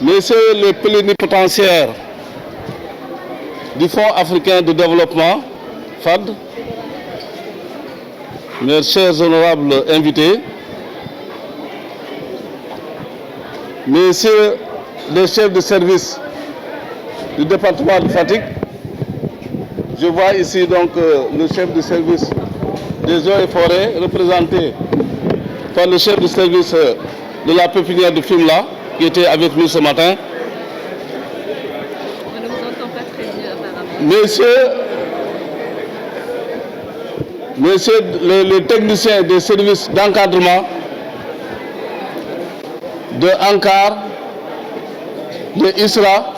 Messieurs les plénipotentiaires du Fonds africain de développement, FAD, mes chers honorables invités, messieurs les chefs de service du département de Fatick, je vois ici donc le chef de service des eaux et forêts représenté par le chef de service de la pépinière de Fimela qui était avec nous ce matin. On ne vous entend pas très bien apparemment. Messieurs les techniciens des services d'encadrement de ANCAR, de ISRA,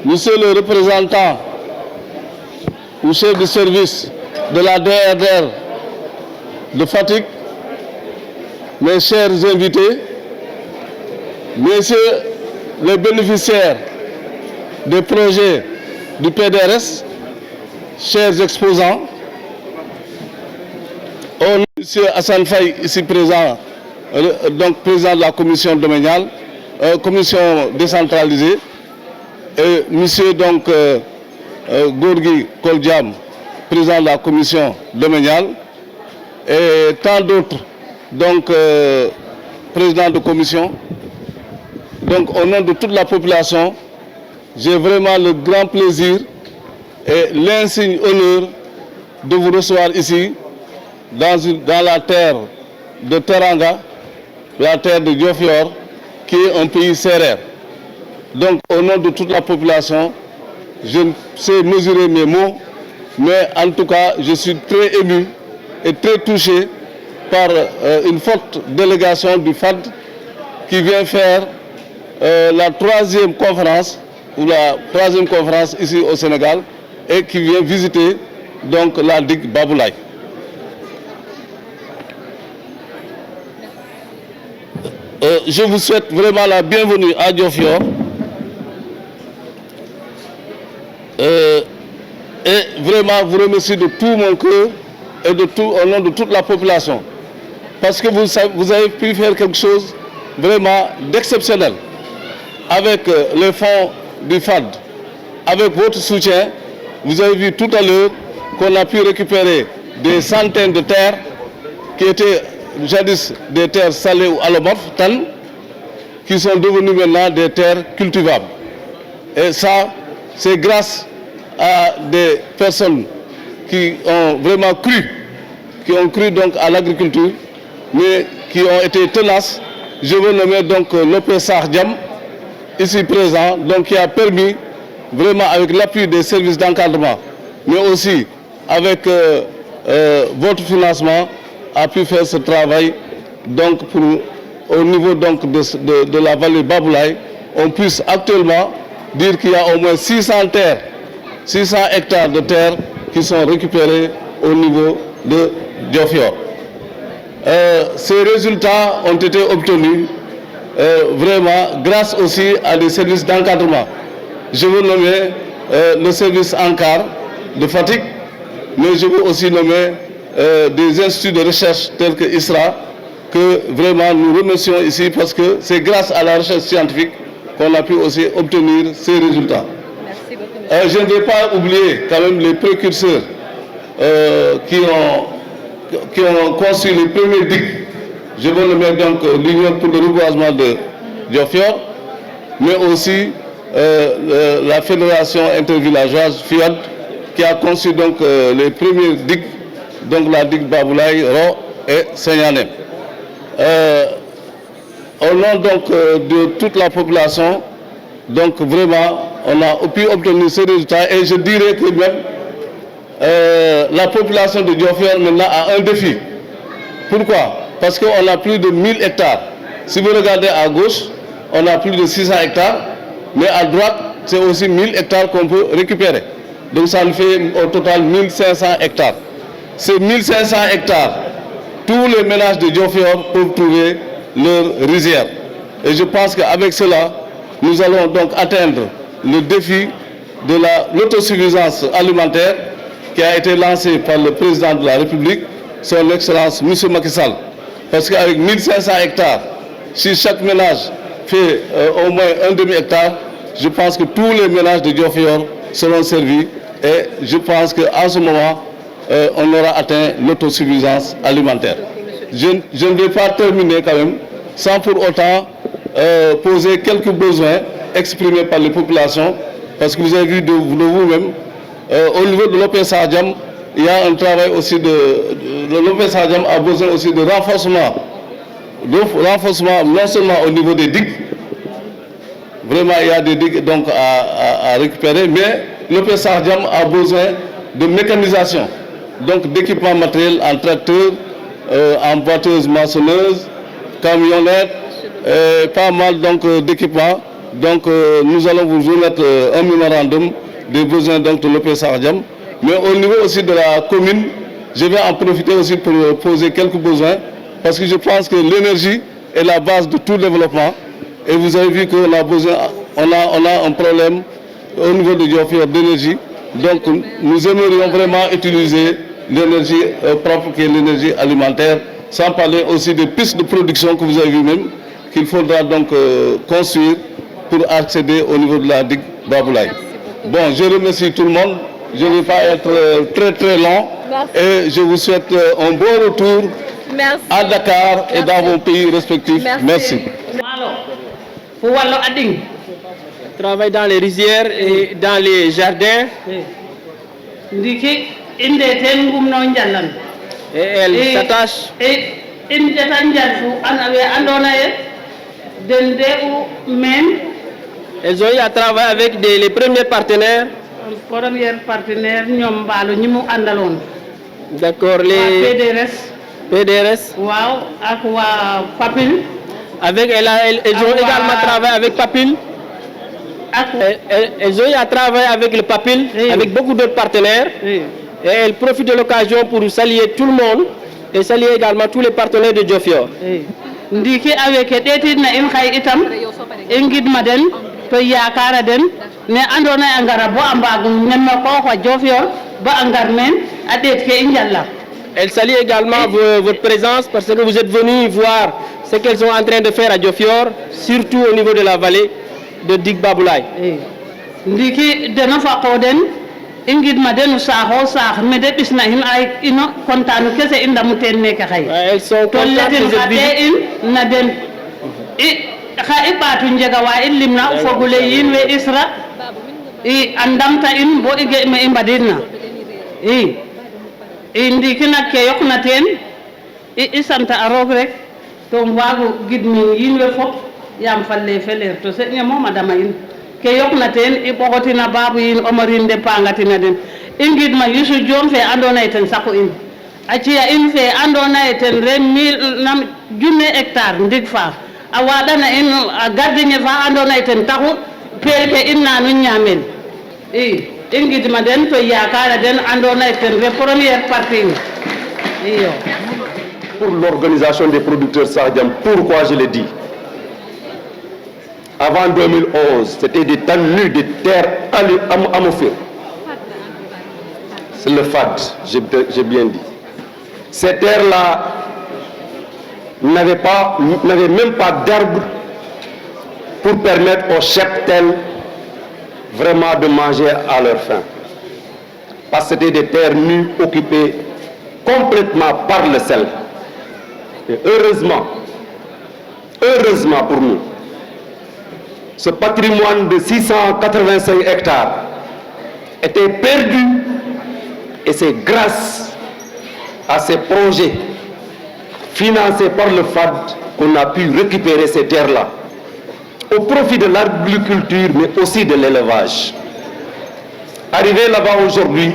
monsieur le représentant ou chef de service de la DRDR de Fatick, mes chers invités, messieurs les bénéficiaires des projets du PDRS, chers exposants, au nom de monsieur Hassan Faye, ici présent, donc président de la commission domaniale, commission décentralisée, et monsieur donc Gorgui Koldiam, président de la commission domaniale, et tant d'autres donc présidents de commission. Donc au nom de toute la population, j'ai vraiment le grand plaisir et l'insigne honneur de vous recevoir ici dans la terre de Teranga, la terre de Diofior, qui est un pays sérère. Donc au nom de toute la population, je ne sais mesurer mes mots, mais en tout cas je suis très ému et très touché par une forte délégation du FAD qui vient faire la troisième conférence ici au Sénégal et qui vient visiter donc la digue Baboulaye. Je vous souhaite vraiment la bienvenue à Diofior et vraiment vous remercie de tout mon cœur et au nom de toute la population, parce que vous avez pu faire quelque chose vraiment d'exceptionnel avec les fonds du FAD, avec votre soutien. Vous avez vu tout à l'heure qu'on a pu récupérer des centaines de terres qui étaient jadis des terres salées ou allomorphes, qui sont devenues maintenant des terres cultivables. Et ça, c'est grâce à des personnes qui ont vraiment cru donc à l'agriculture, mais qui ont été tenaces. Je veux nommer donc Lopé Sardiam, ici présent, donc qui a permis vraiment avec l'appui des services d'encadrement, mais aussi avec votre financement, a pu faire ce travail donc au niveau donc de la vallée Baboulaye. On puisse actuellement dire qu'il y a au moins 600 hectares de terres qui sont récupérés au niveau de Diofior. Ces résultats ont été obtenus vraiment grâce aussi à des services d'encadrement. Je veux nommer le service ANCAR de Fatick, mais je veux aussi nommer des instituts de recherche tels que ISRA, que vraiment nous remercions ici parce que c'est grâce à la recherche scientifique qu'on a pu aussi obtenir ces résultats. Merci beaucoup. Je ne vais pas oublier quand même les précurseurs qui ont construit les premiers digues. Je veux nommer donc l'Union pour le reboisement de Diofior, mais aussi la Fédération intervillageoise FIAD qui a conçu donc les premiers digues, donc la digue Baboulaye, Ro et Senyanem. Au nom donc de toute la population, donc vraiment on a pu obtenir ces résultats, et je dirais que même la population de Diofior maintenant a un défi. Pourquoi? Parce qu'on a plus de 1000 hectares. Si vous regardez à gauche, on a plus de 600 hectares, mais à droite, c'est aussi 1000 hectares qu'on peut récupérer. Donc ça nous fait au total 1500 hectares. Ces 1500 hectares, tous les ménages de Diofior peuvent trouver leur rizière. Et je pense qu'avec cela, nous allons donc atteindre le défi de l'autosuffisance alimentaire qui a été lancé par le président de la République, son Excellence M. Macky Sall. Parce qu'avec 1500 hectares, si chaque ménage fait au moins un demi-hectare, je pense que tous les ménages de Diofior seront servis et je pense qu'en ce moment, on aura atteint l'autosuffisance alimentaire. Je ne vais pas terminer quand même sans pour autant poser quelques besoins exprimés par les populations, parce que vous avez vu de vous-même, au niveau de l'OP Sadiam, il y a un travail aussi l'OP Sadiam a besoin aussi de renforcement non seulement au niveau des digues, vraiment il y a des digues donc à récupérer, mais l'OP Sadiam a besoin de mécanisation, donc d'équipements matériels en tracteur, en boiteuse maçonneuse, camionnettes, pas mal donc d'équipements. Donc nous allons vous remettre un mémorandum des besoins donc, de l'OP Sadiam. Mais au niveau aussi de la commune, je vais en profiter aussi pour poser quelques besoins, parce que je pense que l'énergie est la base de tout développement. Et vous avez vu qu'on a besoin, on a un problème au niveau de Diofior d'énergie. Donc nous aimerions vraiment utiliser l'énergie propre qui est l'énergie alimentaire, sans parler aussi des pistes de production que vous avez vu même, qu'il faudra donc construire pour accéder au niveau de la digue Baboulaye. Bon, je remercie tout le monde. Je ne vais pas être très long. Merci. Et je vous souhaite un bon retour à Dakar et dans vos pays respectifs. Merci. Travaille dans les rizières et dans les jardins. Et elle s'attache. Elles ont eu à travailler avec les premiers partenaires. D'accord, les PDRS. Avec elles ont également travaillé avec Papil. Elles ont eu à travailler avec le Papil, avec beaucoup d'autres partenaires. Et elles profitent de l'occasion pour saluer tout le monde et saluer également tous les partenaires de Diofior. Ndiki avec na in xay itam engid maden to yakara den ne andona angara bo ambagum nemma ko ko Diofior ba angar men adet ke injalla. Elle salue également votre présence parce que vous êtes venus voir ce qu'elles sont en train de faire à Diofior, surtout au niveau de la vallée de Digue Baboulaye. Ndiki dena fa qoden ingid maden saxo sax me de bisna hin ay ino kontanu kese inda muten nek xay. Elles sont contentes de cette visite. Na den xa ibatu njega wa in limna fogule yin we isra andamta in bo ige me imbadina ndiki nak ke yokna ten santa arog rek to wagu gidmi yin we fop yam falle feler to se ñamo madama in ke yokna ten bogotina babu yin omarine de pangatina den ingid ma Youssou Diom fe andona ten sako in aciya in fe andona ten ren 1000 hectares ndig fa a waɗana in a gardien fa andona ten taxu perke in nanu ñamel in gidma den to yakara den andona ten re première partie iyo. Pour l'organisation des producteurs Sadiam, pourquoi je l'ai dit? Avant 2011, c'était des temps nus, des terres amophées. C'est le FAD, j'ai bien dit. Ces terres-là n'avaient même pas d'arbres pour permettre aux cheptels vraiment de manger à leur faim. Parce que c'était des terres nues occupées complètement par le sel. Et heureusement pour nous, ce patrimoine de 685 hectares était perdu et c'est grâce à ces projets financés par le FAD qu'on a pu récupérer ces terres-là au profit de l'agriculture mais aussi de l'élevage. Arriver là-bas aujourd'hui,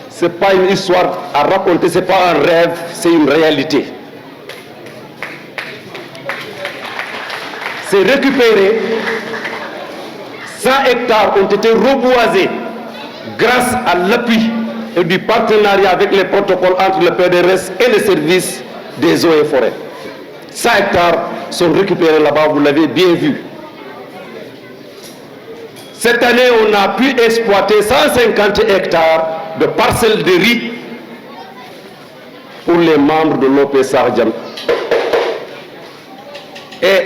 ce n'est pas une histoire à raconter, ce n'est pas un rêve, c'est une réalité. C'est récupérer 100 hectares ont été reboisés grâce à l'appui et du partenariat avec les protocoles entre le PDRS et les services des eaux et forêts. 100 hectares sont récupérés là-bas, vous l'avez bien vu. Cette année, on a pu exploiter 150 hectares de parcelles de riz pour les membres de l'OP Sardian. Et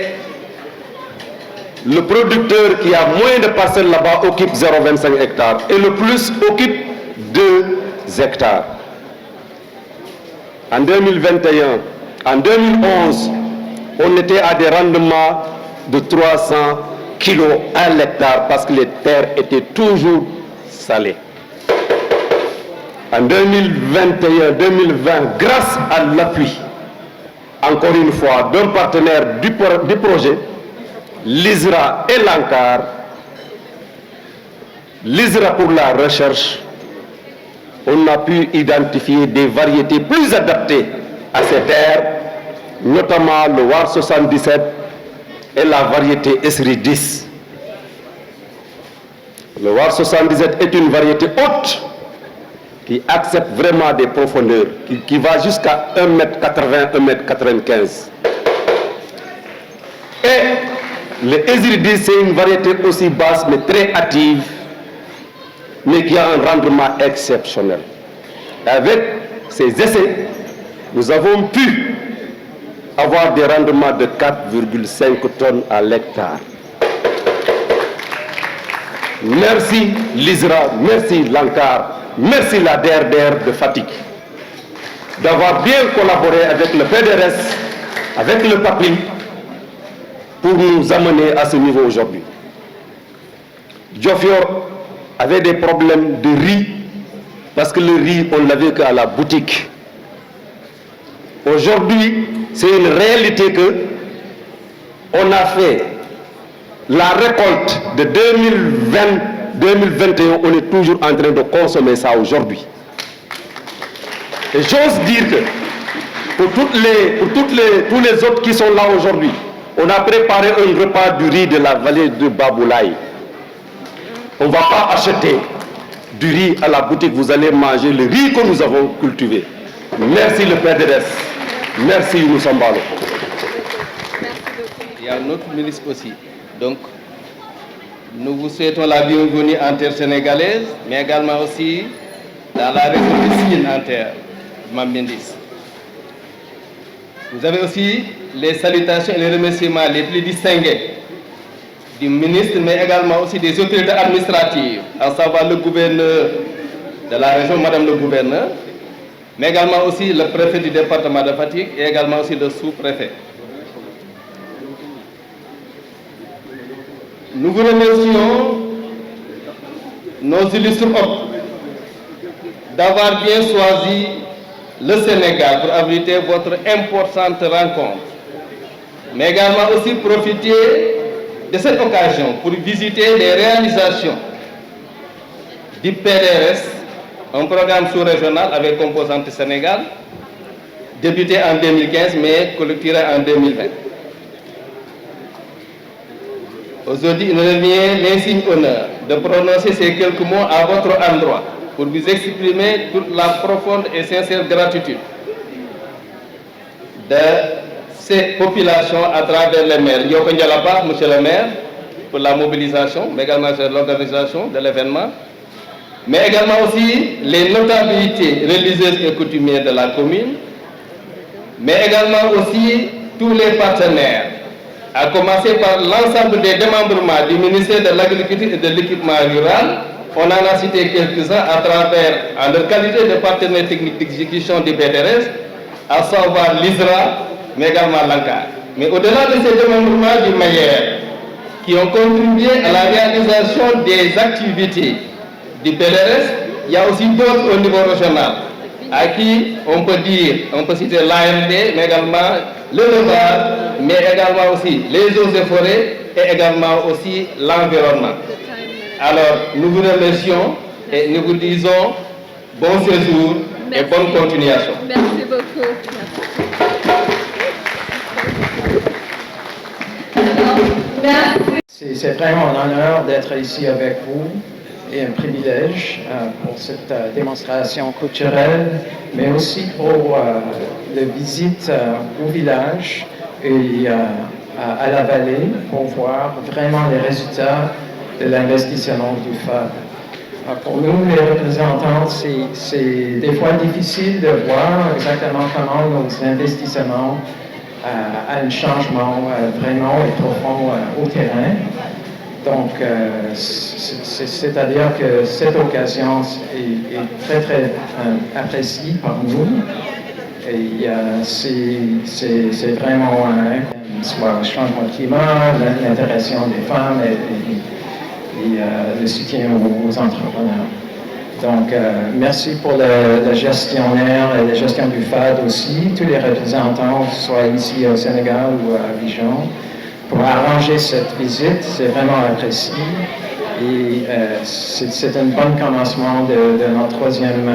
le producteur qui a moins de parcelles là-bas occupe 0,25 hectares et le plus occupe 2 hectares. En 2021, en 2011, on était à des rendements de 300 kilos à l'hectare parce que les terres étaient toujours salées. En 2021-2020, grâce à l'appui, encore une fois, d'un partenaire du projet, l'ISRA et l'ANCAR, l'ISRA pour la recherche, on a pu identifier des variétés plus adaptées à ces terres, notamment le WAR 77 et la variété Esri 10. Le WAR 77 est une variété haute qui accepte vraiment des profondeurs, qui va jusqu'à 1,80 m, 1,95 m. Et le Esri 10, c'est une variété aussi basse mais très hâtive, mais qui a un rendement exceptionnel. Avec ces essais, nous avons pu avoir des rendements de 4,5 tonnes à l'hectare. Merci l'ISRA, merci l'ANCAR, merci la DRDR de Fatick d'avoir bien collaboré avec le PDRS, avec le PAPI, pour nous amener à ce niveau aujourd'hui. Diofior avait des problèmes de riz, parce que le riz, on l'avait qu'à la boutique. Aujourd'hui, c'est une réalité que on a fait la récolte de 2020-2021, on est toujours en train de consommer ça aujourd'hui. Et j'ose dire que pour tous les autres qui sont là aujourd'hui, on a préparé un repas du riz de la vallée de Baboulaye. On ne va pas acheter du riz à la boutique, vous allez manger le riz que nous avons cultivé. Merci le PDRS. Merci Youssou Mbalo. Il y a notre ministre aussi. Donc, nous vous souhaitons la bienvenue en terre sénégalaise, mais également aussi dans la région de Sine en terre, Mambindis. Vous avez aussi les salutations et les remerciements les plus distingués du ministre, mais également aussi des autorités administratives, à savoir le gouverneur de la région, madame le gouverneur, mais également aussi le préfet du département de Fatick et également aussi le sous-préfet. Nous vous remercions, nos illustres hôtes, d'avoir bien choisi le Sénégal pour abriter votre importante rencontre, mais également aussi profiter de cette occasion pour visiter les réalisations du PDRS, un programme sous-régional avec composante Sénégal, débuté en 2015 mais clôturé en 2020. Aujourd'hui, il me revient l'insigne honneur de prononcer ces quelques mots à votre endroit pour vous exprimer toute la profonde et sincère gratitude de ces populations à travers les maires. Yoko Ndialaba, monsieur le maire, pour la mobilisation, mais également pour l'organisation de l'événement, mais également aussi les notabilités religieuses et coutumières de la commune, mais également aussi tous les partenaires, à commencer par l'ensemble des démembrements du ministère de l'Agriculture et de l'Équipement rural. On en a cité quelques-uns à travers, en leur qualité de partenaire technique d'exécution du PDRS, à savoir l'ISRA, mais également l'ANCAR. Mais au-delà de ces démembrements du MEIER, qui ont contribué à la réalisation des activités du PDRS, il y a aussi d'autres au niveau régional, à qui on peut citer l'AMD, mais également le LEVAR, mais également aussi les eaux et forêts et également aussi l'environnement. Alors, nous vous remercions et nous vous disons bon séjour et bonne continuation. Merci beaucoup. Merci. C'est vraiment un honneur d'être ici avec vous et un privilège pour cette démonstration culturelle, mais aussi pour la visite au village et à la vallée pour voir vraiment les résultats de l'investissement du FAD. Pour nous, les représentants, c'est des fois difficile de voir exactement comment nos investissements a un changement vraiment et profond au terrain. Donc, c'est-à-dire que cette occasion est très, très appréciée par nous. Et c'est vraiment soit le changement de climat, l'intégration des femmes et le soutien aux entrepreneurs. Donc, merci pour le gestionnaire et la gestion du FAD aussi, tous les représentants, que ce soit ici au Sénégal ou à Abidjan, pour arranger cette visite. C'est vraiment apprécié. Et c'est un bon commencement de notre troisième